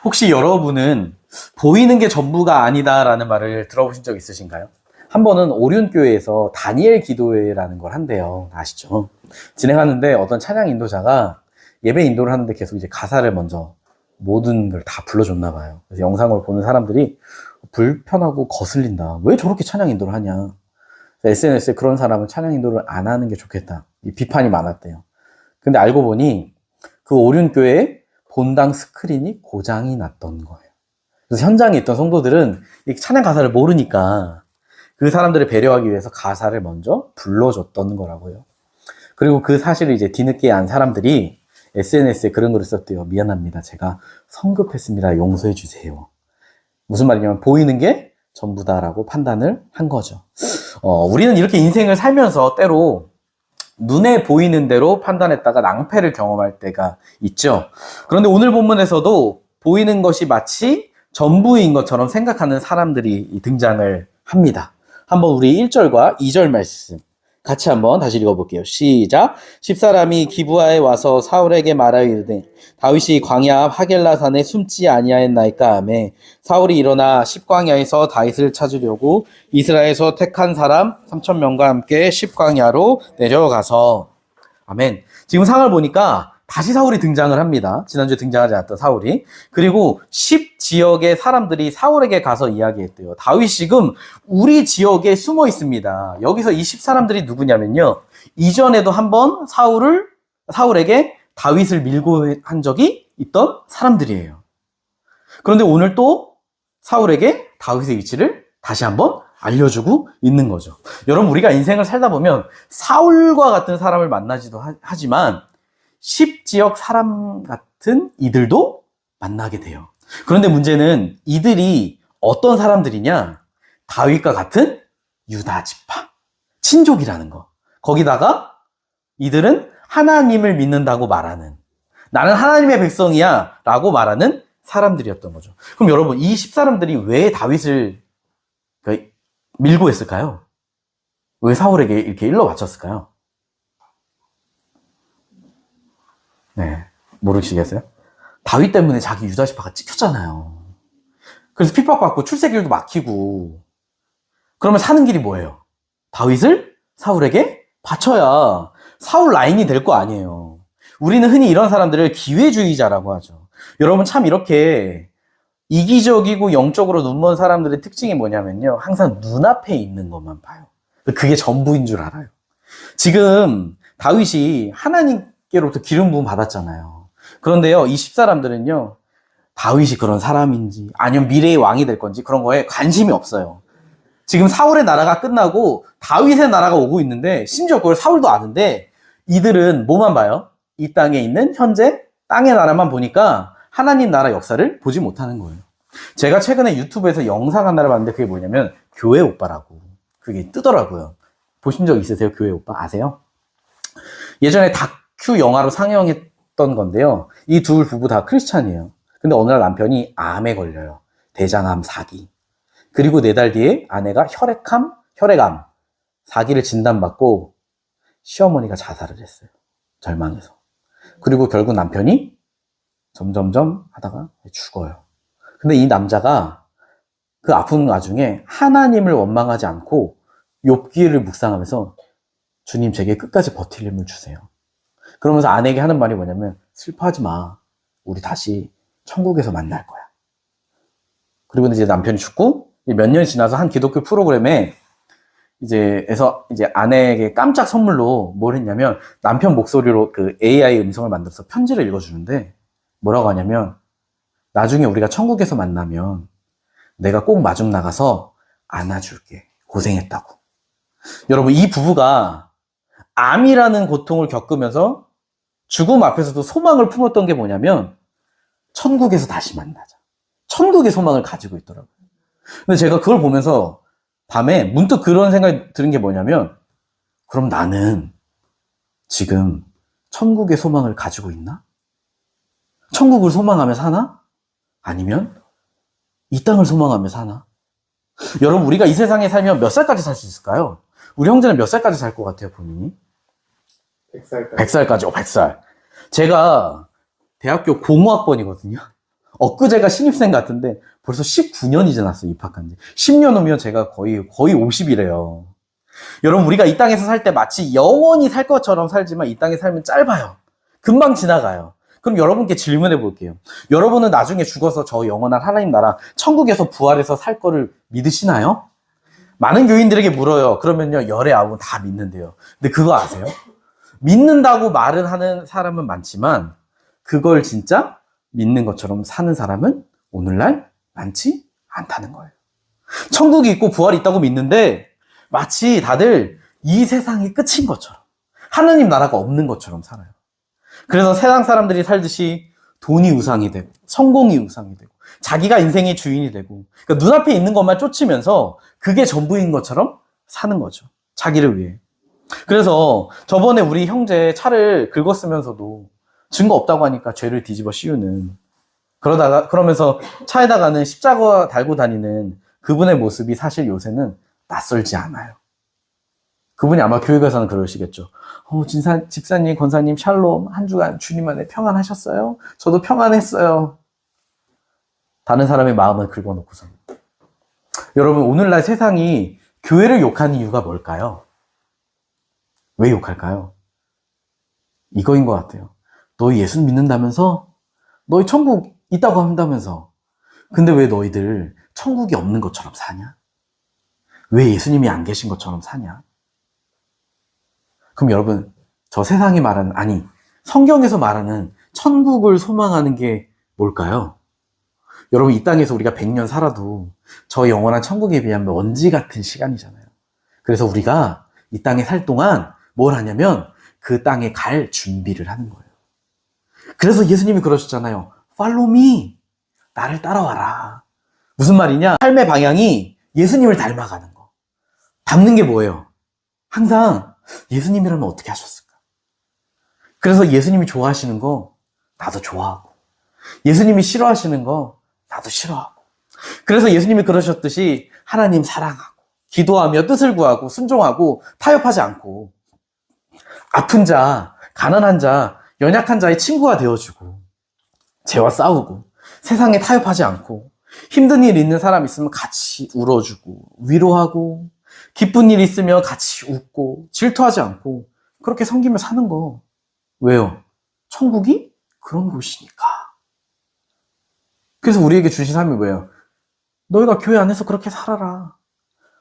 혹시 여러분은 보이는 게 전부가 아니다라는 말을 들어보신 적 있으신가요? 한 번은 오륜교회에서 다니엘 기도회라는 걸 한대요. 아시죠? 진행하는데 어떤 찬양 인도자가 예배 인도를 하는데 계속 이제 가사를 먼저 모든 걸 다 불러줬나 봐요. 그래서 영상을 보는 사람들이 불편하고 거슬린다. 왜 저렇게 찬양 인도를 하냐. SNS에 그런 사람은 찬양 인도를 안 하는 게 좋겠다. 이 비판이 많았대요. 근데 알고 보니 그 오륜교회에 본당 스크린이 고장이 났던 거예요. 그래서 현장에 있던 성도들은 이 찬양 가사를 모르니까 그 사람들을 배려하기 위해서 가사를 먼저 불러줬던 거라고요. 그리고 그 사실을 이제 뒤늦게 안 사람들이 SNS에 그런 글을 썼대요. 미안합니다. 제가 성급했습니다. 용서해 주세요. 무슨 말이냐면 보이는 게 전부다라고 판단을 한 거죠. 우리는 이렇게 인생을 살면서 때로 눈에 보이는 대로 판단했다가 낭패를 경험할 때가 있죠. 그런데 오늘 본문에서도 보이는 것이 마치 전부인 것처럼 생각하는 사람들이 등장을 합니다. 한번 우리 1절과 2절 말씀 같이 한번 다시 읽어볼게요. 시작. 10사람이 기브아에 와서 사울에게 말하여 이르되 다윗이 광야 앞 하겔라산에 숨지 아니하였나이까 하매 사울이 일어나 십광야에서 다윗을 찾으려고 이스라엘에서 택한 사람 3,000명과 함께 십광야로 내려가서 아멘. 지금 상황을 보니까 다시 사울이 등장을 합니다. 지난주에 등장하지 않았던 사울이. 그리고 10지역의 사람들이 사울에게 가서 이야기했대요. 다윗이 지금 우리 지역에 숨어 있습니다. 여기서 이 10사람들이 누구냐면요. 이전에도 한번 사울에게 다윗을 밀고 한 적이 있던 사람들이에요. 그런데 오늘 또 사울에게 다윗의 위치를 다시 한번 알려주고 있는 거죠. 여러분, 우리가 인생을 살다 보면 사울과 같은 사람을 만나지도 하지만 10지역 사람 같은 이들도 만나게 돼요. 그런데 문제는 이들이 어떤 사람들이냐? 다윗과 같은 유다 지파, 친족이라는 거. 거기다가 이들은 하나님을 믿는다고 말하는, 나는 하나님의 백성이야 라고 말하는 사람들이었던 거죠. 그럼 여러분, 이 10사람들이 왜 다윗을 밀고 했을까요? 왜 사울에게 이렇게 일러 바쳤을까요? 네, 모르시겠어요? 다윗 때문에 자기 유다 지파가 찍혔잖아요. 그래서 핍박받고 출세길도 막히고. 그러면 사는 길이 뭐예요? 다윗을 사울에게 바쳐야 사울 라인이 될 거 아니에요. 우리는 흔히 이런 사람들을 기회주의자라고 하죠. 여러분, 참 이렇게 이기적이고 영적으로 눈먼 사람들의 특징이 뭐냐면요. 항상 눈앞에 있는 것만 봐요. 그게 전부인 줄 알아요. 지금 다윗이 하나님께로부터 기름 부음 받았잖아요. 그런데요, 이 10사람들은요, 다윗이 그런 사람인지 아니면 미래의 왕이 될 건지 그런 거에 관심이 없어요. 지금 사울의 나라가 끝나고 다윗의 나라가 오고 있는데 심지어 그걸 사울도 아는데 이들은 뭐만 봐요? 이 땅에 있는 현재 땅의 나라만 보니까 하나님 나라 역사를 보지 못하는 거예요. 제가 최근에 유튜브에서 영상 하나를 봤는데 그게 뭐냐면 교회 오빠라고 그게 뜨더라고요. 보신 적 있으세요? 교회 오빠 아세요? 예전에 다큐 영화로 상영했던 건데요. 이 두 부부 다 크리스찬이에요. 근데 어느 날 남편이 암에 걸려요. 대장암 4기. 그리고 4달 뒤에 아내가 혈액암 4기를 진단받고 시어머니가 자살을 했어요. 절망해서. 그리고 결국 남편이 점점점 하다가 죽어요. 근데 이 남자가 그 아픈 와중에 하나님을 원망하지 않고 욥기를 묵상하면서 주님 제게 끝까지 버틸 힘을 주세요. 그러면서 아내에게 하는 말이 뭐냐면 슬퍼하지 마. 우리 다시 천국에서 만날 거야. 그리고 이제 남편이 죽고 몇 년이 지나서 한 기독교 프로그램에 이제 아내에게 깜짝 선물로 뭘 했냐면 남편 목소리로 그 AI 음성을 만들어서 편지를 읽어주는데 뭐라고 하냐면 나중에 우리가 천국에서 만나면 내가 꼭 마중 나가서 안아줄게. 고생했다고. 여러분, 이 부부가 암이라는 고통을 겪으면서 죽음 앞에서도 소망을 품었던 게 뭐냐면 천국에서 다시 만나자. 천국의 소망을 가지고 있더라고요. 근데 제가 그걸 보면서 밤에 문득 그런 생각이 드는 게 뭐냐면 그럼 나는 지금 천국의 소망을 가지고 있나? 천국을 소망하며 사나? 아니면 이 땅을 소망하며 사나? 여러분, 우리가 이 세상에 살면 몇 살까지 살 수 있을까요? 우리 형제는 몇 살까지 살 것 같아요, 본인이? 100살까지. 100살까지, 100살. 제가 대학교 공후학번이거든요. 엊그제가 신입생 같은데 벌써 19년이 지났어요, 입학한 지. 10년 후면 제가 거의 50이래요. 여러분, 우리가 이 땅에서 살 때 마치 영원히 살 것처럼 살지만 이 땅에 살면 짧아요. 금방 지나가요. 그럼 여러분께 질문해 볼게요. 여러분은 나중에 죽어서 저 영원한 하나님 나라 천국에서 부활해서 살 거를 믿으시나요? 많은 교인들에게 물어요. 그러면요, 열의 아홉은 다 믿는데요. 근데 그거 아세요? 믿는다고 말은 하는 사람은 많지만 그걸 진짜 믿는 것처럼 사는 사람은 오늘날 많지 않다는 거예요. 천국이 있고 부활이 있다고 믿는데 마치 다들 이 세상이 끝인 것처럼, 하느님 나라가 없는 것처럼 살아요. 그래서 세상 사람들이 살듯이 돈이 우상이 되고 성공이 우상이 되고 자기가 인생의 주인이 되고, 그러니까 눈앞에 있는 것만 쫓으면서 그게 전부인 것처럼 사는 거죠. 자기를 위해. 그래서 저번에 우리 형제 차를 긁었으면서도 증거 없다고 하니까 죄를 뒤집어 씌우는, 그러면서 차에다가는 십자가 달고 다니는 그분의 모습이 사실 요새는 낯설지 않아요. 그분이 아마 교회 가서는 그러시겠죠. 집사님, 권사님, 샬롬, 한 주간 주님 안에 평안하셨어요? 저도 평안했어요. 다른 사람의 마음을 긁어놓고서. 여러분, 오늘날 세상이 교회를 욕하는 이유가 뭘까요? 왜 욕할까요? 이거인 것 같아요. 너희 예수 믿는다면서? 너희 천국 있다고 한다면서? 근데 왜 너희들 천국이 없는 것처럼 사냐? 왜 예수님이 안 계신 것처럼 사냐? 그럼 여러분, 저 세상이 말하는, 아니, 성경에서 말하는 천국을 소망하는 게 뭘까요? 여러분, 이 땅에서 우리가 100년 살아도 저 영원한 천국에 비하면 먼지 같은 시간이잖아요. 그래서 우리가 이 땅에 살 동안 뭘 하냐면 그 땅에 갈 준비를 하는 거예요. 그래서 예수님이 그러셨잖아요. Follow me. 나를 따라와라. 무슨 말이냐? 삶의 방향이 예수님을 닮아가는 거. 닮는 게 뭐예요? 항상 예수님이라면 어떻게 하셨을까? 그래서 예수님이 좋아하시는 거 나도 좋아하고, 예수님이 싫어하시는 거 나도 싫어하고. 그래서 예수님이 그러셨듯이 하나님 사랑하고, 기도하며 뜻을 구하고, 순종하고, 타협하지 않고, 아픈 자, 가난한 자, 연약한 자의 친구가 되어주고, 죄와 싸우고, 세상에 타협하지 않고, 힘든 일 있는 사람 있으면 같이 울어주고, 위로하고, 기쁜 일 있으면 같이 웃고, 질투하지 않고, 그렇게 섬기며 사는 거. 왜요? 천국이 그런 곳이니까. 그래서 우리에게 주신 삶이 뭐예요? 너희가 교회 안에서 그렇게 살아라.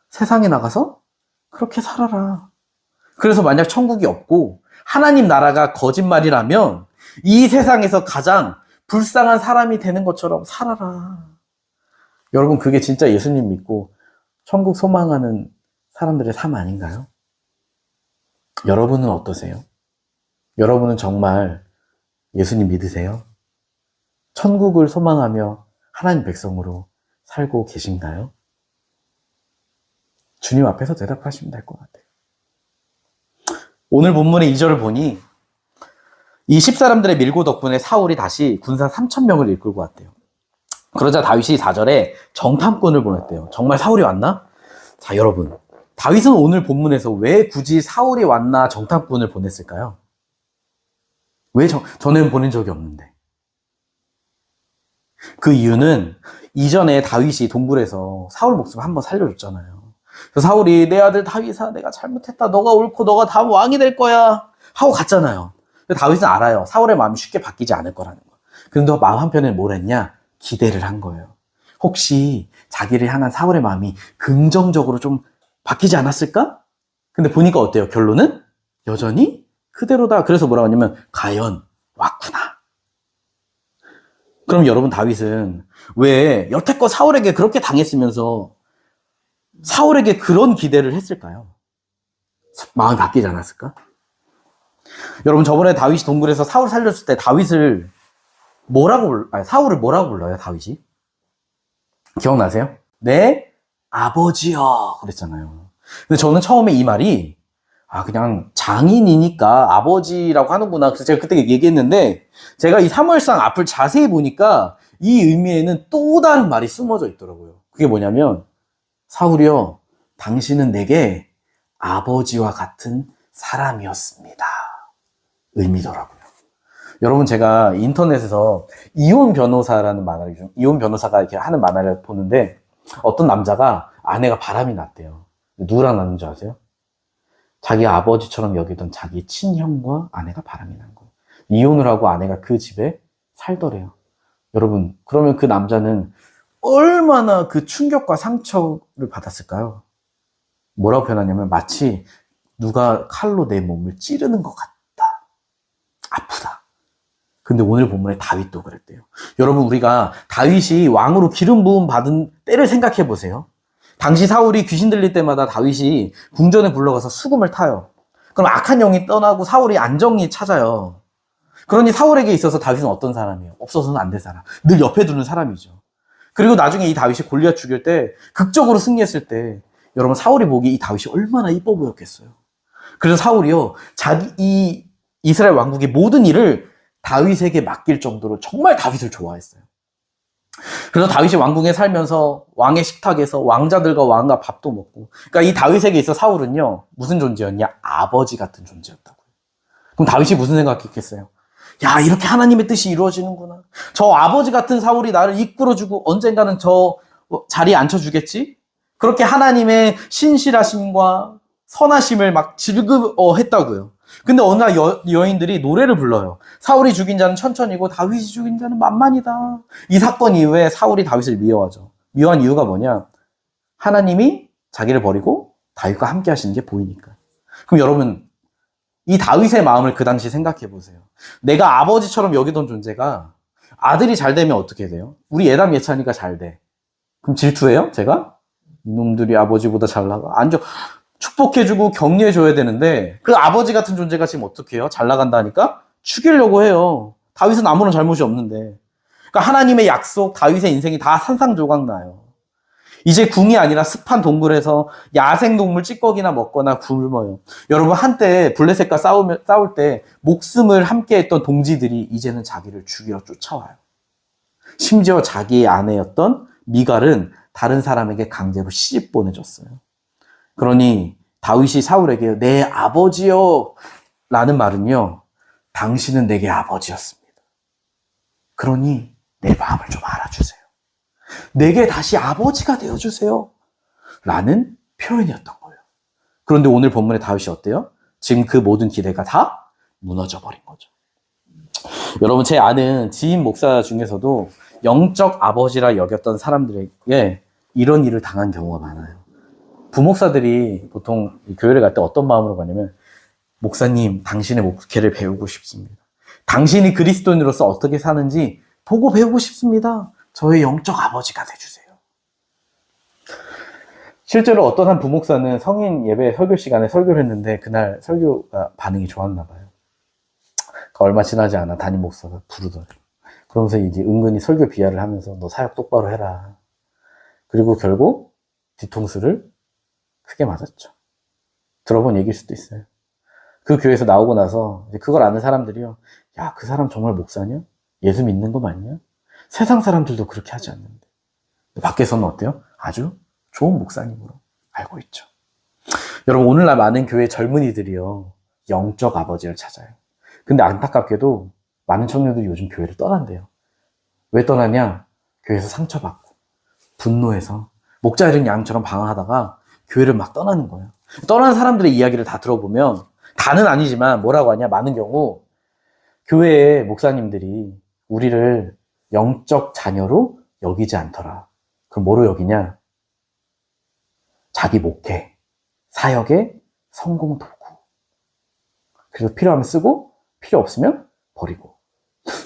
세상에 나가서 그렇게 살아라. 그래서 만약 천국이 없고 하나님 나라가 거짓말이라면 이 세상에서 가장 불쌍한 사람이 되는 것처럼 살아라. 여러분, 그게 진짜 예수님 믿고 천국 소망하는 사람들의 삶 아닌가요? 여러분은 어떠세요? 여러분은 정말 예수님 믿으세요? 천국을 소망하며 하나님 백성으로 살고 계신가요? 주님 앞에서 대답하시면 될 것 같아요. 오늘 본문의 2절을 보니 이 10사람들의 밀고 덕분에 사울이 다시 군사 3,000명을 이끌고 왔대요. 그러자 다윗이 4절에 정탐꾼을 보냈대요. 정말 사울이 왔나? 자, 여러분, 다윗은 오늘 본문에서 왜 굳이 사울이 왔나 정탐꾼을 보냈을까요? 왜 저는 보낸 적이 없는데. 그 이유는 이전에 다윗이 동굴에서 사울 목숨 한번 살려줬잖아요. 그래서 사울이 내 아들 다윗아, 내가 잘못했다. 너가 옳고 너가 다음 왕이 될 거야. 하고 갔잖아요. 근데 다윗은 알아요. 사울의 마음이 쉽게 바뀌지 않을 거라는 거. 근데 마음 한편에 뭘 했냐? 기대를 한 거예요. 혹시 자기를 향한 사울의 마음이 긍정적으로 좀 바뀌지 않았을까? 근데 보니까 어때요? 결론은 여전히 그대로다. 그래서 뭐라고 하냐면 과연 왔구나. 그럼 여러분, 다윗은 왜 여태껏 사울에게 그렇게 당했으면서 사울에게 그런 기대를 했을까요? 마음이 바뀌지 않았을까? 여러분, 저번에 다윗이 동굴에서 사울 살렸을 때 다윗을 사울을 뭐라고 불러요, 다윗이? 기억나세요? 내 아버지여 그랬잖아요. 근데 저는 처음에 이 말이 그냥 장인이니까 아버지라고 하는구나. 그래서 제가 그때 얘기했는데, 제가 이 사무엘상 앞을 자세히 보니까 이 의미에는 또 다른 말이 숨어져 있더라고요. 그게 뭐냐면, 사울이여, 당신은 내게 아버지와 같은 사람이었습니다. 의미더라고요. 여러분, 제가 인터넷에서 이혼 변호사라는 만화를, 이혼 변호사가 이렇게 하는 만화를 보는데, 어떤 남자가 아내가 바람이 났대요. 누구랑 났는 줄 아세요? 자기 아버지처럼 여기던 자기 친형과 아내가 바람이 난 거예요. 이혼을 하고 아내가 그 집에 살더래요. 여러분, 그러면 그 남자는 얼마나 그 충격과 상처를 받았을까요? 뭐라고 표현하냐면 마치 누가 칼로 내 몸을 찌르는 것 같다. 아프다. 근데 오늘 본문에 다윗도 그랬대요. 여러분, 우리가 다윗이 왕으로 기름 부음 받은 때를 생각해 보세요. 당시 사울이 귀신 들릴 때마다 다윗이 궁전에 불러가서 수금을 타요. 그럼 악한 영이 떠나고 사울이 안정이 찾아요. 그러니 사울에게 있어서 다윗은 어떤 사람이에요? 없어서는 안 될 사람. 늘 옆에 두는 사람이죠. 그리고 나중에 이 다윗이 골리앗 죽일 때 극적으로 승리했을 때 여러분, 사울이 보기에 이 다윗이 얼마나 이뻐 보였겠어요. 그래서 사울이요, 이 이스라엘 왕국의 모든 일을 다윗에게 맡길 정도로 정말 다윗을 좋아했어요. 그래서 다윗이 왕궁에 살면서 왕의 식탁에서 왕자들과 왕과 밥도 먹고, 그러니까 이 다윗에게 있어 사울은요, 무슨 존재였냐? 아버지 같은 존재였다고요. 그럼 다윗이 무슨 생각했겠어요? 야, 이렇게 하나님의 뜻이 이루어지는구나. 저 아버지 같은 사울이 나를 이끌어주고 언젠가는 저 자리에 앉혀주겠지? 그렇게 하나님의 신실하심과 선하심을 막 즐거워했다고요. 근데 어느 날 여인들이 노래를 불러요. 사울이 죽인 자는 천천히고 다윗이 죽인 자는 만만이다. 이 사건 이후에 사울이 다윗을 미워하죠. 미워한 이유가 뭐냐? 하나님이 자기를 버리고 다윗과 함께 하시는 게 보이니까. 그럼 여러분, 이 다윗의 마음을 그 당시 생각해 보세요. 내가 아버지처럼 여기던 존재가 아들이 잘 되면 어떻게 돼요? 우리 예담 예찬이가 잘 돼. 그럼 질투해요? 제가? 이놈들이 아버지보다 잘 나가? 아니죠. 축복해주고 격려해줘야 되는데 그 아버지 같은 존재가 지금 어떻게 해요? 잘 나간다니까? 죽이려고 해요. 다윗은 아무런 잘못이 없는데. 그러니까 하나님의 약속, 다윗의 인생이 다 산상조각 나요. 이제 궁이 아니라 습한 동굴에서 야생동물 찌꺼기나 먹거나 굶어요. 여러분, 한때 블레셋과 싸울 때 목숨을 함께했던 동지들이 이제는 자기를 죽이러 쫓아와요. 심지어 자기의 아내였던 미갈은 다른 사람에게 강제로 시집 보내줬어요. 그러니 다윗이 사울에게 내 아버지요 라는 말은요, 당신은 내게 아버지였습니다. 그러니 내 마음을 좀 알아주세요. 내게 다시 아버지가 되어주세요 라는 표현이었던 거예요. 그런데 오늘 본문의 다윗이 어때요? 지금 그 모든 기대가 다 무너져 버린 거죠. 여러분, 제 아는 지인 목사 중에서도 영적 아버지라 여겼던 사람들에게 이런 일을 당한 경우가 많아요. 부목사들이 보통 교회를 갈 때 어떤 마음으로 가냐면, 목사님, 당신의 목회를 배우고 싶습니다. 당신이 그리스도인으로서 어떻게 사는지 보고 배우고 싶습니다. 저의 영적 아버지가 돼주세요. 실제로 어떤 한 부목사는 성인 예배 설교 시간에 설교를 했는데 그날 설교가 반응이 좋았나 봐요. 얼마 지나지 않아 담임 목사가 부르더래요. 그러면서 이제 은근히 설교 비하를 하면서 너 사역 똑바로 해라. 그리고 결국 뒤통수를 크게 맞았죠. 들어본 얘기일 수도 있어요. 그 교회에서 나오고 나서 이제 그걸 아는 사람들이요, 야, 그 사람 정말 목사냐? 예수 믿는 거 맞냐? 세상 사람들도 그렇게 하지 않는데. 밖에서는 어때요? 아주 좋은 목사님으로 알고 있죠. 여러분, 오늘날 많은 교회 젊은이들이요, 영적 아버지를 찾아요. 근데 안타깝게도 많은 청년들이 요즘 교회를 떠난대요. 왜 떠나냐? 교회에서 상처받고 분노해서 목자 잃은 양처럼 방황하다가 교회를 막 떠나는 거예요. 떠난 사람들의 이야기를 다 들어보면, 다는 아니지만 뭐라고 하냐, 많은 경우 교회의 목사님들이 우리를 영적 자녀로 여기지 않더라. 그럼 뭐로 여기냐? 자기 목회, 사역의 성공 도구. 그래서 필요하면 쓰고 필요 없으면 버리고.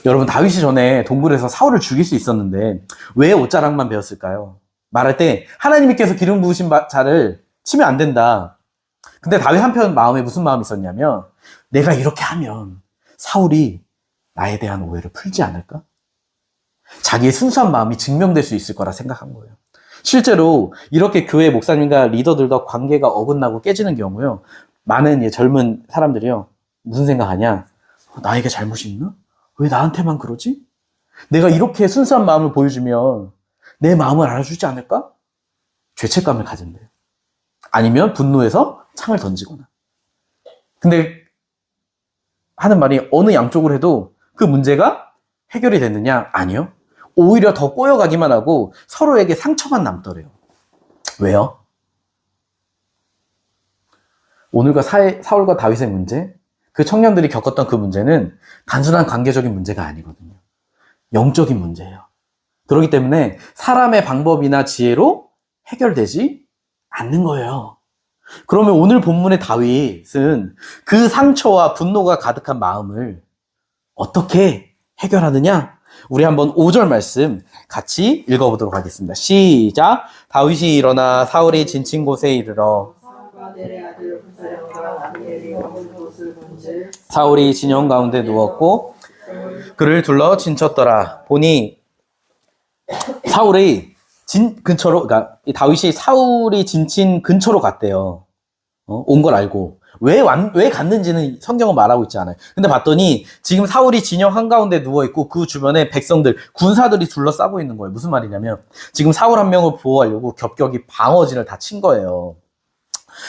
여러분, 다윗이 전에 동굴에서 사울을 죽일 수 있었는데 왜 옷자락만 베었을까요? 말할 때 하나님께서 기름 부으신 자를 치면 안 된다. 근데 다윗 한편 마음에 무슨 마음이 있었냐면, 내가 이렇게 하면 사울이 나에 대한 오해를 풀지 않을까? 자기의 순수한 마음이 증명될 수 있을 거라 생각한 거예요. 실제로 이렇게 교회 목사님과 리더들과 관계가 어긋나고 깨지는 경우요, 많은 젊은 사람들이요, 무슨 생각하냐? 나에게 잘못이 있나? 왜 나한테만 그러지? 내가 이렇게 순수한 마음을 보여주면 내 마음을 알아주지 않을까? 죄책감을 가진대요. 아니면 분노해서 창을 던지거나. 근데 하는 말이 어느 양쪽으로 해도 그 문제가 해결이 됐느냐? 아니요. 오히려 더 꼬여가기만 하고 서로에게 상처만 남더래요. 왜요? 오늘과 사울과 다윗의 문제, 그 청년들이 겪었던 그 문제는 단순한 관계적인 문제가 아니거든요. 영적인 문제예요. 그렇기 때문에 사람의 방법이나 지혜로 해결되지 않는 거예요. 그러면 오늘 본문의 다윗은 그 상처와 분노가 가득한 마음을 어떻게 해결하느냐? 우리 한번 5절 말씀 같이 읽어보도록 하겠습니다. 시작! 다윗이 일어나 사울이 지친 곳에 이르러 사울이 진영 가운데 누웠고 그를 둘러 진쳤더라. 보니 사울이 근처로, 그러니까 다윗이 사울이 진친 근처로 갔대요. 온 걸 알고. 왜 갔는지는 성경은 말하고 있지 않아요. 근데 봤더니 지금 사울이 진영 한가운데 누워있고 그 주변에 백성들, 군사들이 둘러싸고 있는 거예요. 무슨 말이냐면 지금 사울 한 명을 보호하려고 겹겹이 방어진을 다 친 거예요.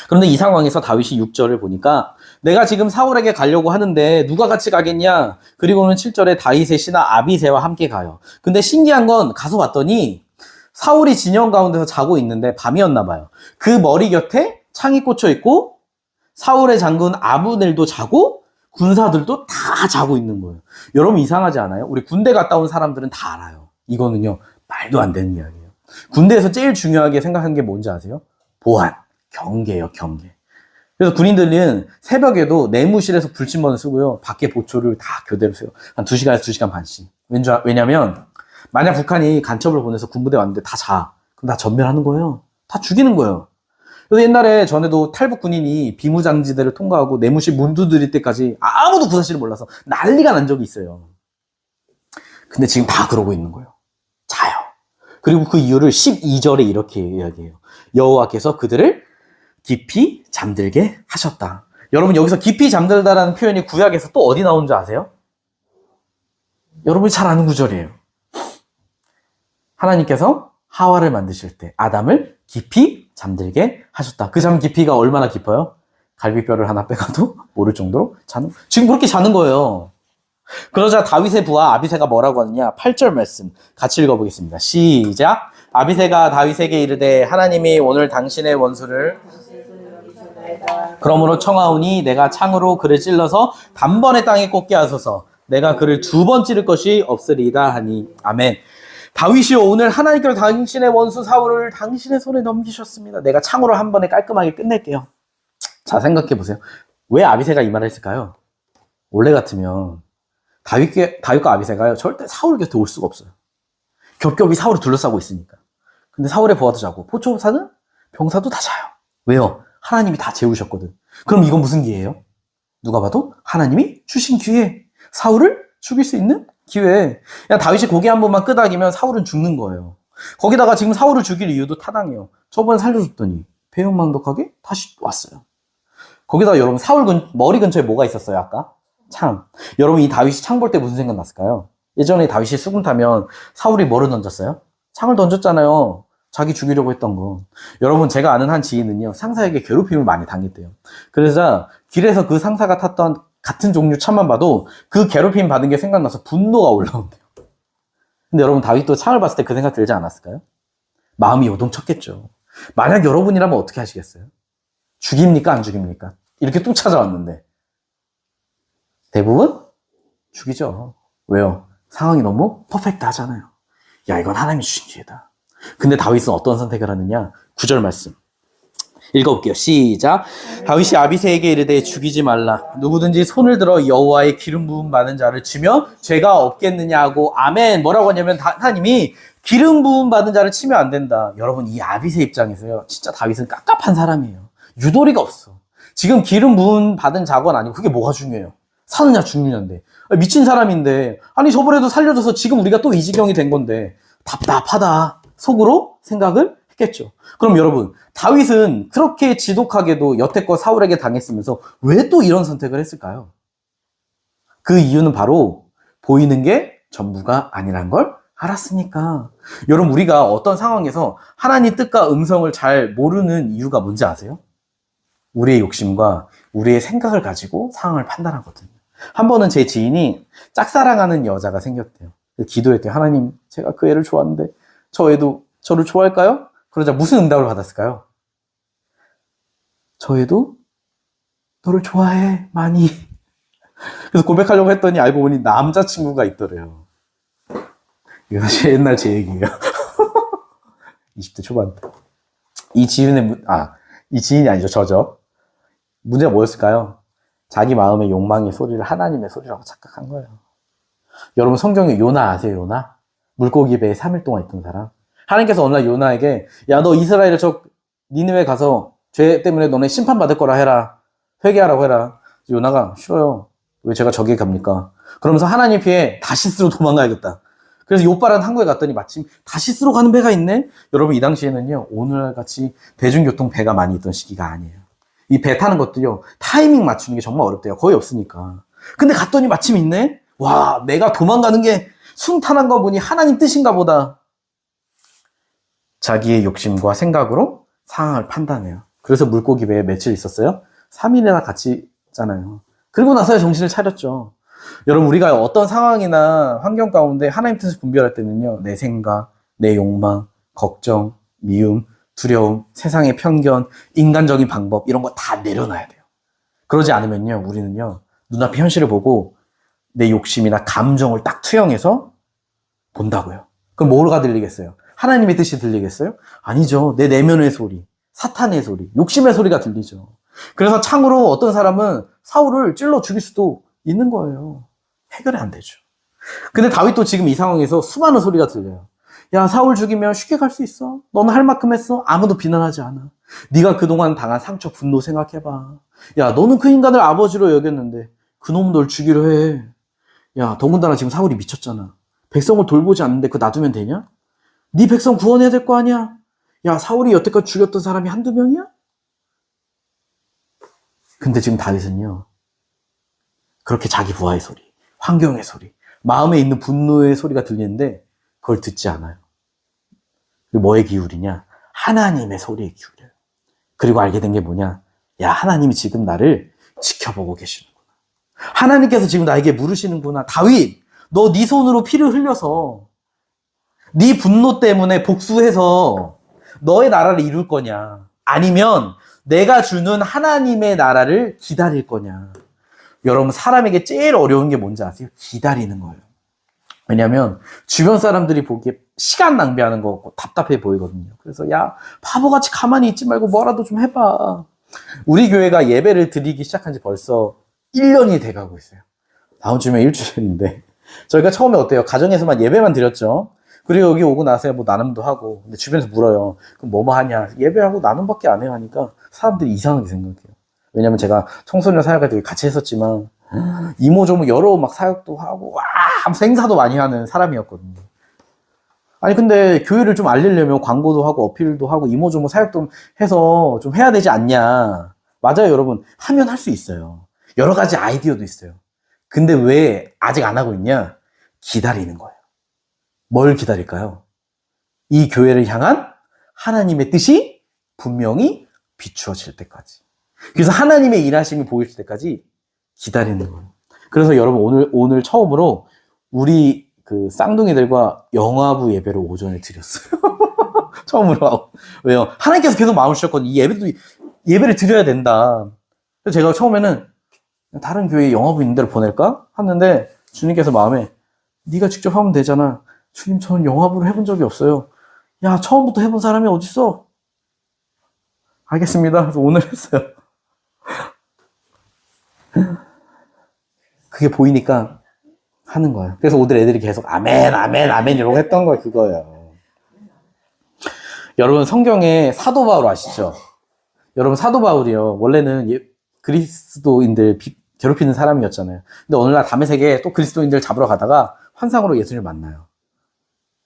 그런데 이 상황에서 다윗이 6절을 보니까 내가 지금 사울에게 가려고 하는데 누가 같이 가겠냐? 그리고는 7절에 다윗의 신하 아비새와 함께 가요. 근데 신기한 건 가서 봤더니 사울이 진영 가운데서 자고 있는데 밤이었나 봐요. 그 머리 곁에 창이 꽂혀 있고 사울의 장군 아브넬도 자고 군사들도 다 자고 있는 거예요. 여러분 이상하지 않아요? 우리 군대 갔다 온 사람들은 다 알아요. 이거는요 말도 안 되는 이야기예요. 군대에서 제일 중요하게 생각하는 게 뭔지 아세요? 보안, 경계예요, 경계. 그래서 군인들은 새벽에도 내무실에서 불침번을 쓰고요. 밖에 보초를 다 교대로 써요. 한 2시간에서 2시간 반씩. 왜냐면 만약 북한이 간첩을 보내서 군부대 왔는데 다 자. 그럼 다 전멸하는 거예요. 다 죽이는 거예요. 그래서 옛날에 전에도 탈북 군인이 비무장지대를 통과하고 내무실 문 두드릴 때까지 아무도 그 사실을 몰라서 난리가 난 적이 있어요. 근데 지금 다 그러고 있는 거예요. 자요. 그리고 그 이유를 12절에 이렇게 이야기해요. 여호와께서 그들을 깊이 잠들게 하셨다. 여러분 여기서 깊이 잠들다라는 표현이 구약에서 또 어디 나온 줄 아세요? 여러분이 잘 아는 구절이에요. 하나님께서 하와를 만드실 때 아담을 깊이 잠들게 하셨다. 그 잠 깊이가 얼마나 깊어요? 갈비뼈를 하나 빼가도 모를 정도로 자는, 지금 그렇게 자는 거예요. 그러자 다윗의 부하 아비새가 뭐라고 하느냐? 8절 말씀 같이 읽어보겠습니다. 시작! 아비새가 다윗에게 이르되 하나님이 오늘 당신의 원수를 그러므로 청하오니 내가 창으로 그를 찔러서 단번에 땅에 꽂게 하소서. 내가 그를 2번 찌를 것이 없으리이다 하니. 아멘. 다윗이요 오늘 하나님께서 당신의 원수 사울을 당신의 손에 넘기셨습니다. 내가 창으로 한 번에 깔끔하게 끝낼게요. 자 생각해 보세요. 왜 아비새가 이 말을 했을까요? 원래 같으면 다윗과 아비새가요 절대 사울 곁에 올 수가 없어요. 겹겹이 사울을 둘러싸고 있으니까. 근데 사울의 부하도 자고 포초사는 병사도 다 자요. 왜요? 하나님이 다 재우셨거든. 그럼 이건 무슨 기회예요? 누가 봐도 하나님이 주신 기회. 사울을 죽일 수 있는 기회. 그냥 다윗이 고개 한 번만 끄덕이면 사울은 죽는 거예요. 거기다가 지금 사울을 죽일 이유도 타당해요. 저번에 살려줬더니 배은망덕하게 다시 왔어요. 거기다가 여러분 사울 머리 근처에 뭐가 있었어요 아까? 창. 여러분 이 다윗이 창 볼 때 무슨 생각 났을까요? 예전에 다윗이 수군 타면 사울이 뭐를 던졌어요? 창을 던졌잖아요. 자기 죽이려고 했던 거. 여러분 제가 아는 한 지인은요 상사에게 괴롭힘을 많이 당했대요. 그래서 길에서 그 상사가 탔던 같은 종류 차만 봐도 그 괴롭힘 받은 게 생각나서 분노가 올라온대요. 근데 여러분 다윗도 창을 봤을 때 그 생각 들지 않았을까요? 마음이 요동쳤겠죠. 만약 여러분이라면 어떻게 하시겠어요? 죽입니까 안 죽입니까? 이렇게 뚝 찾아왔는데 대부분 죽이죠. 왜요? 상황이 너무 퍼펙트 하잖아요. 야 이건 하나님이 주신 기회다. 근데 다윗은 어떤 선택을 하느냐? 9절 말씀 읽어볼게요. 시작. 다윗이 아비새에게 이르되 죽이지 말라. 누구든지 손을 들어 여호와의 기름 부음 받은 자를 치며 죄가 없겠느냐고. 아멘. 뭐라고 하냐면 하나님이 기름 부음 받은 자를 치면 안 된다. 여러분 이 아비새 입장에서요 진짜 다윗은 깝깝한 사람이에요. 유도리가 없어. 지금 기름 부음 받은 자건 아니고 그게 뭐가 중요해요? 사느냐 죽느냐인데. 미친 사람인데 아니 저번에도 살려줘서 지금 우리가 또 이 지경이 된 건데 답답하다 속으로 생각을 했겠죠. 그럼 여러분 다윗은 그렇게 지독하게도 여태껏 사울에게 당했으면서 왜 또 이런 선택을 했을까요? 그 이유는 바로 보이는 게 전부가 아니란 걸 알았으니까. 여러분 우리가 어떤 상황에서 하나님 뜻과 음성을 잘 모르는 이유가 뭔지 아세요? 우리의 욕심과 우리의 생각을 가지고 상황을 판단하거든요. 한 번은 제 지인이 짝사랑하는 여자가 생겼대요. 기도했대요. 하나님, 제가 그 애를 좋아하는데 저 애도 저를 좋아할까요? 그러자 무슨 응답을 받았을까요? 저 애도 너를 좋아해, 많이. 그래서 고백하려고 했더니 알고 보니 남자친구가 있더래요. 이거 사실 옛날 제 얘기예요. 20대 초반 때. 이 지인이 아니죠, 저죠. 문제가 뭐였을까요? 자기 마음의 욕망의 소리를 하나님의 소리라고 착각한 거예요. 여러분 성경에 요나 아세요, 요나? 물고기 배에 3일 동안 있던 사람. 하나님께서 어느 날 요나에게, 야, 너 이스라엘을 니느웨 가서 죄 때문에 너네 심판받을 거라 해라. 회개하라고 해라. 요나가, 싫어요. 왜 제가 저기 갑니까? 그러면서 하나님 피해 다시스로 도망가야겠다. 그래서 요빠란 항구에 갔더니 마침 다시스로 가는 배가 있네? 여러분 이 당시에는요, 오늘같이 대중교통 배가 많이 있던 시기가 아니에요. 이 배 타는 것도요, 타이밍 맞추는 게 정말 어렵대요. 거의 없으니까. 근데 갔더니 마침 있네? 와, 내가 도망가는 게 순탄한 거 보니 하나님 뜻인가 보다. 자기의 욕심과 생각으로 상황을 판단해요. 그래서 물고기 배에 며칠 있었어요? 3일이나 같이 있잖아요. 그리고 나서야 정신을 차렸죠. 여러분 우리가 어떤 상황이나 환경 가운데 하나님 뜻을 분별할 때는요, 내 생각, 내 욕망, 걱정, 미움, 두려움, 세상의 편견, 인간적인 방법 이런 거 다 내려놔야 돼요. 그러지 않으면요, 우리는요, 눈앞의 현실을 보고 내 욕심이나 감정을 딱 투영해서 본다고요. 그럼 뭐가 들리겠어요? 하나님의 뜻이 들리겠어요? 아니죠. 내 내면의 소리, 사탄의 소리, 욕심의 소리가 들리죠. 그래서 참으로 어떤 사람은 사울을 찔러 죽일 수도 있는 거예요. 해결이 안 되죠. 근데 다윗도 지금 이 상황에서 수많은 소리가 들려요. 야, 사울 죽이면 쉽게 갈 수 있어. 너는 할 만큼 했어. 아무도 비난하지 않아. 네가 그동안 당한 상처, 분노 생각해봐. 야, 너는 그 인간을 아버지로 여겼는데 그놈 널 죽이려 해. 야, 더군다나 지금 사울이 미쳤잖아. 백성을 돌보지 않는데 그거 놔두면 되냐? 네 백성 구원해야 될 거 아니야? 야, 사울이 여태까지 죽였던 사람이 한두 명이야? 근데 지금 다윗은요, 그렇게 자기 부하의 소리, 환경의 소리, 마음에 있는 분노의 소리가 들리는데 그걸 듣지 않아요. 그리고 뭐에 기울이냐? 하나님의 소리에 기울여요. 그리고 알게 된 게 뭐냐? 야, 하나님이 지금 나를 지켜보고 계시는구나. 하나님께서 지금 나에게 물으시는구나. 다윗, 너 네 손으로 피를 흘려서 네 분노 때문에 복수해서 너의 나라를 이룰 거냐? 아니면 내가 주는 하나님의 나라를 기다릴 거냐? 여러분, 사람에게 제일 어려운 게 뭔지 아세요? 기다리는 거예요. 왜냐면 주변 사람들이 보기에 시간 낭비하는 거 같고 답답해 보이거든요. 그래서 야, 바보같이 가만히 있지 말고 뭐라도 좀 해봐. 우리 교회가 예배를 드리기 시작한 지 벌써 1년이 돼가고 있어요. 다음 주면 1주년인데 저희가 처음에 어때요? 가정에서만 예배만 드렸죠. 그리고 여기 오고 나서야 뭐 나눔도 하고, 근데 주변에서 물어요. 그럼 뭐뭐 하냐? 예배하고 나눔밖에 안 해요 하니까 사람들이 이상하게 생각해요. 왜냐면 제가 청소년 사역할 때 같이 했었지만 이모저모 여러 막 사역도 하고 와 하면서 행사도 많이 하는 사람이었거든요. 아니 근데 교회를 좀 알리려면 광고도 하고 어필도 하고 이모저모 사역도 해서 좀 해야 되지 않냐. 맞아요, 여러분. 하면 할 수 있어요. 여러 가지 아이디어도 있어요. 근데 왜 아직 안 하고 있냐? 기다리는 거예요. 뭘 기다릴까요? 이 교회를 향한 하나님의 뜻이 분명히 비추어질 때까지. 그래서 하나님의 일하심이 보일 때까지 기다리는 거예요. 그래서 여러분 오늘 처음으로 우리 그 쌍둥이들과 영화부 예배를 오전에 드렸어요. 처음으로. 왜요? 하나님께서 계속 마음을 주셨거든요. 이 예배를 드려야 된다. 그래서 제가 처음에는 다른 교회 영화부 있는 데를 보낼까? 하는데 주님께서 마음에 네가 직접 하면 되잖아. 주님, 저는 영화부를 해본 적이 없어요. 야, 처음부터 해본 사람이 어딨어? 알겠습니다. 그래서 오늘 했어요. 그게 보이니까 하는 거예요. 그래서 오늘 애들이 계속 아멘, 아멘, 아멘 이러고 했던 거 그거예요. 여러분 성경에 사도 바울 아시죠? 여러분 사도 바울이요. 원래는 그리스도인들 괴롭히는 사람이었잖아요. 근데 어느 날 다메섹에 또 그리스도인들 잡으러 가다가 환상으로 예수님을 만나요.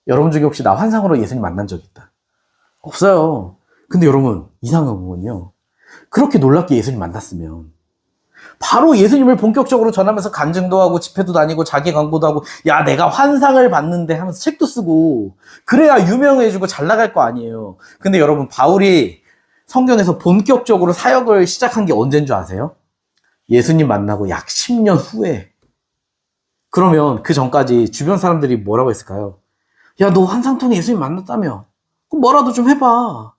여러분 중에 혹시 나 환상으로 예수님 만난 적 있다? 없어요. 근데 여러분 이상한 건요. 그렇게 놀랍게 예수님 만났으면 바로 예수님을 본격적으로 전하면서 간증도 하고 집회도 다니고 자기 광고도 하고 야 내가 환상을 봤는데 하면서 책도 쓰고 그래야 유명해지고 잘 나갈 거 아니에요. 근데 여러분 바울이 성경에서 본격적으로 사역을 시작한 게 언제인 줄 아세요? 예수님 만나고 약 10년 후에, 그러면 그 전까지 주변 사람들이 뭐라고 했을까요? 야, 너 한상통에 예수님 만났다며? 그럼 뭐라도 좀 해봐.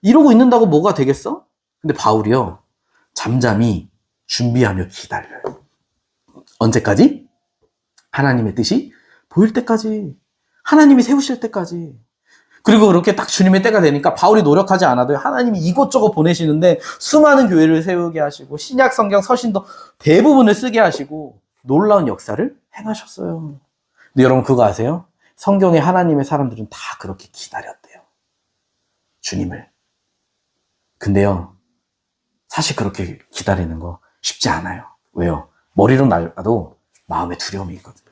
이러고 있는다고 뭐가 되겠어? 근데 바울이요, 잠잠히 준비하며 기다려요. 언제까지? 하나님의 뜻이 보일 때까지. 하나님이 세우실 때까지. 그리고 그렇게 딱 주님의 때가 되니까 바울이 노력하지 않아도 하나님이 이것저것 보내시는데 수많은 교회를 세우게 하시고 신약 성경 서신도 대부분을 쓰게 하시고 놀라운 역사를 행하셨어요. 근데 여러분 그거 아세요? 성경에 하나님의 사람들은 다 그렇게 기다렸대요. 주님을. 근데요, 사실 그렇게 기다리는 거 쉽지 않아요. 왜요? 머리로 날아도 마음에 두려움이 있거든요.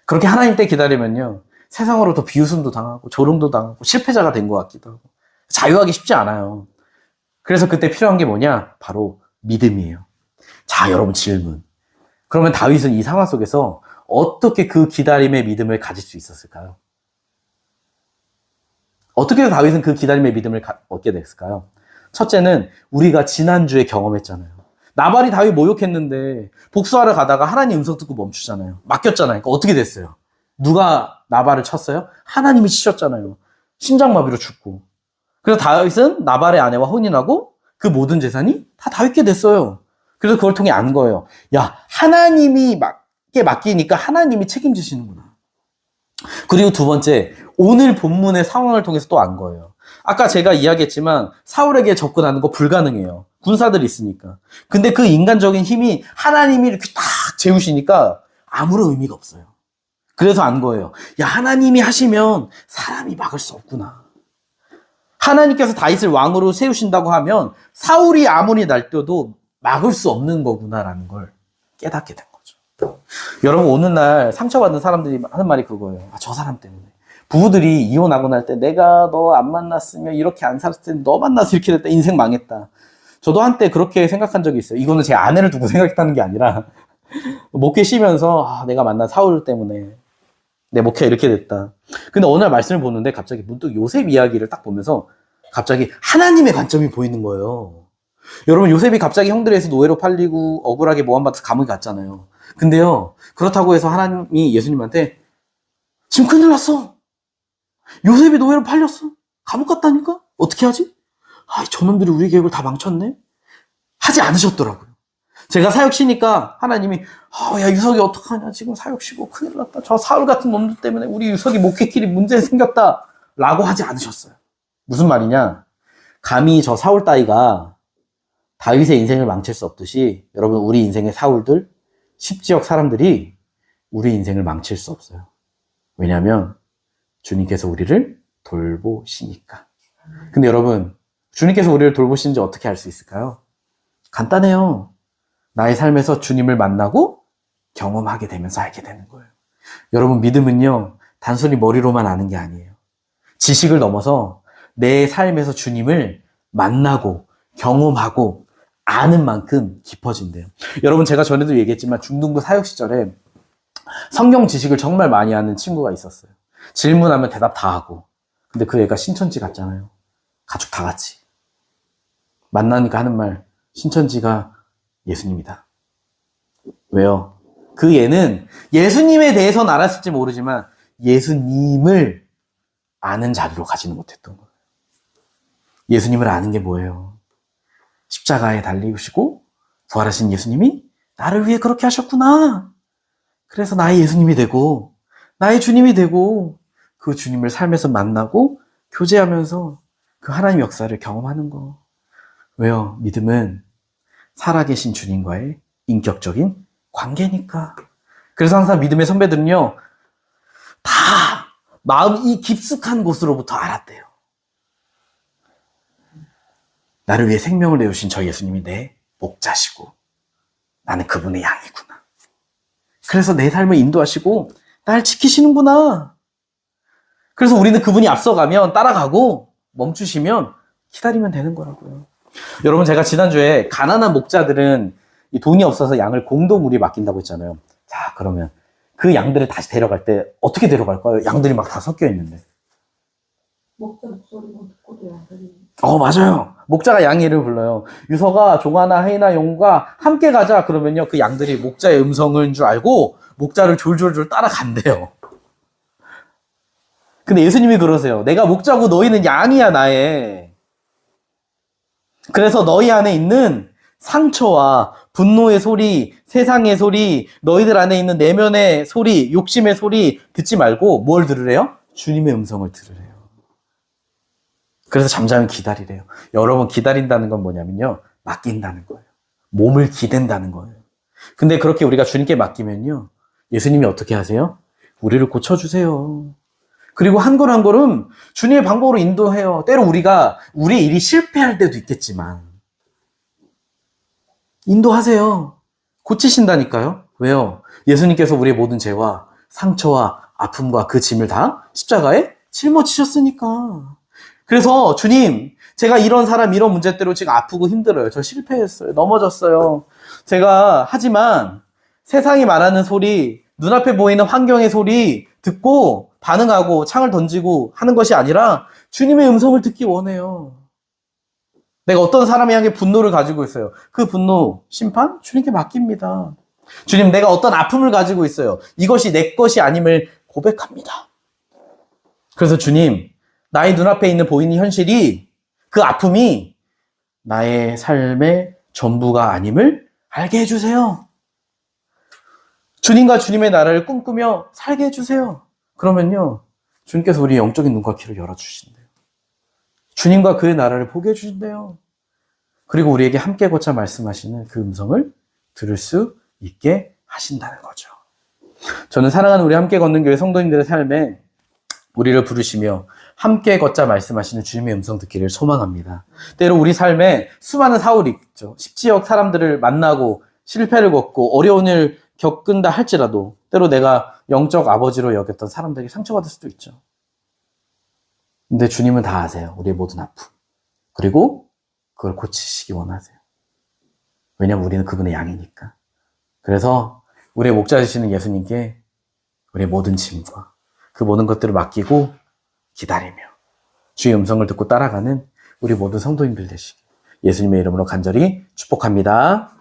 그렇게 하나님 때 기다리면요, 세상으로부터 비웃음도 당하고 조롱도 당하고 실패자가 된 것 같기도 하고 자유하기 쉽지 않아요. 그래서 그때 필요한 게 뭐냐? 바로 믿음이에요. 자, 여러분 질문. 그러면 다윗은 이 상황 속에서 어떻게 그 기다림의 믿음을 가질 수 있었을까요? 어떻게 해서 다윗은 그 기다림의 믿음을 얻게 됐을까요? 첫째는 우리가 지난주에 경험했잖아요. 나발이 다윗 모욕했는데 복수하러 가다가 하나님 음성 듣고 멈추잖아요. 맡겼잖아요. 그러니까 어떻게 됐어요? 누가 나발을 쳤어요? 하나님이 치셨잖아요. 심장마비로 죽고. 그래서 다윗은 나발의 아내와 혼인하고 그 모든 재산이 다 다윗께 됐어요. 그래서 그걸 통해 안 거예요. 야, 하나님이 맡기니까 하나님이 책임지시는구나. 그리고 두 번째, 오늘 본문의 상황을 통해서 또 안 거예요. 아까 제가 이야기했지만 사울에게 접근하는 거 불가능해요. 군사들이 있으니까. 근데 그 인간적인 힘이 하나님이 이렇게 딱 재우시니까 아무런 의미가 없어요. 그래서 안 거예요. 야, 하나님이 하시면 사람이 막을 수 없구나. 하나님께서 다윗을 왕으로 세우신다고 하면 사울이 아무리 날뛰어도 막을 수 없는 거구나라는 걸 깨닫게 된 거죠. 여러분, 오늘날 상처받는 사람들이 하는 말이 그거예요. 아, 저 사람 때문에. 부부들이 이혼하고 날 때 내가 너 안 만났으면 이렇게 안 살았을 때 너 만나서 이렇게 됐다. 인생 망했다. 저도 한때 그렇게 생각한 적이 있어요. 이거는 제 아내를 두고 생각했다는 게 아니라 목회 쉬면서 아, 내가 만난 사울 때문에 내 목회가 이렇게 됐다. 근데 어느 날 말씀을 보는데 갑자기 문득 요셉 이야기를 딱 보면서 갑자기 하나님의 관점이 보이는 거예요. 여러분, 요셉이 갑자기 형들에서 노예로 팔리고 억울하게 모함받아서 감옥에 갔잖아요. 근데요, 그렇다고 해서 하나님이 예수님한테 지금 큰일 났어. 요셉이 노예로 팔렸어. 감옥 갔다니까? 어떻게 하지? 아, 저놈들이 우리 계획을 다 망쳤네? 하지 않으셨더라고요. 제가 사역 쉬니까 하나님이 야, 유석이 어떡하냐. 지금 사역 쉬고 큰일 났다. 저 사울 같은 놈들 때문에 우리 유석이 목회길이 문제 생겼다. 라고 하지 않으셨어요. 무슨 말이냐? 감히 저 사울 따위가 다윗의 인생을 망칠 수 없듯이 여러분, 우리 인생의 사울들, 십지역 사람들이 우리 인생을 망칠 수 없어요. 왜냐하면 주님께서 우리를 돌보시니까. 근데 여러분, 주님께서 우리를 돌보시는지 어떻게 알 수 있을까요? 간단해요. 나의 삶에서 주님을 만나고 경험하게 되면서 알게 되는 거예요. 여러분, 믿음은요, 단순히 머리로만 아는 게 아니에요. 지식을 넘어서 내 삶에서 주님을 만나고 경험하고 아는 만큼 깊어진대요. 여러분, 제가 전에도 얘기했지만 중등부 사역 시절에 성경 지식을 정말 많이 하는 친구가 있었어요. 질문하면 대답 다 하고. 근데 그 애가 신천지 갔잖아요. 가족 다 같이. 만나니까 하는 말, 신천지가 예수님이다. 왜요? 그 얘는 예수님에 대해서는 알았을지 모르지만 예수님을 아는 자리로 가지는 못했던 거예요. 예수님을 아는 게 뭐예요? 십자가에 달리시고 부활하신 예수님이 나를 위해 그렇게 하셨구나. 그래서 나의 예수님이 되고 나의 주님이 되고 그 주님을 삶에서 만나고 교제하면서 그 하나님 역사를 경험하는 거. 왜요? 믿음은 살아계신 주님과의 인격적인 관계니까. 그래서 항상 믿음의 선배들은요, 다 마음이 깊숙한 곳으로부터 알았대요. 나를 위해 생명을 내주신 저 예수님이 내 목자시고 나는 그분의 양이구나. 그래서 내 삶을 인도하시고 날 지키시는구나. 그래서 우리는 그분이 앞서가면 따라가고 멈추시면 기다리면 되는 거라고요. 여러분, 제가 지난주에 가난한 목자들은 이 돈이 없어서 양을 공동우리에 맡긴다고 했잖아요. 자, 그러면 그 양들을 다시 데려갈 때 어떻게 데려갈까요? 양들이 막 다 섞여 있는데. 목자 목소리만 듣고도 양들이. 맞아요. 목자가 양 이름을 불러요. 유서가 종아나 헤이나 용과 함께 가자 그러면요 그 양들이 목자의 음성인 줄 알고 목자를 졸졸졸 따라간대요. 근데 예수님이 그러세요. 내가 목자고 너희는 양이야 나의. 그래서 너희 안에 있는 상처와 분노의 소리, 세상의 소리, 너희들 안에 있는 내면의 소리, 욕심의 소리 듣지 말고 뭘 들으래요? 주님의 음성을 들으래요. 그래서 잠잠히 기다리래요. 여러분 기다린다는 건 뭐냐면요. 맡긴다는 거예요. 몸을 기댄다는 거예요. 근데 그렇게 우리가 주님께 맡기면요. 예수님이 어떻게 하세요? 우리를 고쳐주세요. 그리고 한 걸 한 걸음 주님의 방법으로 인도해요. 때로 우리가 우리 일이 실패할 때도 있겠지만 인도하세요. 고치신다니까요. 왜요? 예수님께서 우리의 모든 죄와 상처와 아픔과 그 짐을 다 십자가에 짊어지셨으니까. 그래서 주님, 제가 이런 사람 이런 문제대로 지금 아프고 힘들어요. 저 실패했어요. 넘어졌어요. 제가 하지만 세상이 말하는 소리, 눈앞에 보이는 환경의 소리 듣고 반응하고 창을 던지고 하는 것이 아니라 주님의 음성을 듣기 원해요. 내가 어떤 사람이 향해 분노를 가지고 있어요. 그 분노, 심판? 주님께 맡깁니다. 주님, 내가 어떤 아픔을 가지고 있어요. 이것이 내 것이 아님을 고백합니다. 그래서 주님, 나의 눈앞에 있는 보이는 현실이 그 아픔이 나의 삶의 전부가 아님을 알게 해주세요. 주님과 주님의 나라를 꿈꾸며 살게 해주세요. 그러면요, 주님께서 우리 영적인 눈과 귀를 열어주신대요. 주님과 그의 나라를 보게 해주신대요. 그리고 우리에게 함께 걷자 말씀하시는 그 음성을 들을 수 있게 하신다는 거죠. 저는 사랑하는 우리 함께 걷는 교회 성도님들의 삶에 우리를 부르시며 함께 걷자 말씀하시는 주님의 음성 듣기를 소망합니다. 때로 우리 삶에 수많은 사울이 있죠. 십지역 사람들을 만나고 실패를 겪고 어려운 일 겪는다 할지라도 때로 내가 영적 아버지로 여겼던 사람들에게 상처받을 수도 있죠. 근데 주님은 다 아세요. 우리의 모든 아픔. 그리고 그걸 고치시기 원하세요. 왜냐하면 우리는 그분의 양이니까. 그래서 우리의 목자 되시는 예수님께 우리의 모든 짐과 그 모든 것들을 맡기고 기다리며 주의 음성을 듣고 따라가는 우리 모든 성도님들 되시길 예수님의 이름으로 간절히 축복합니다.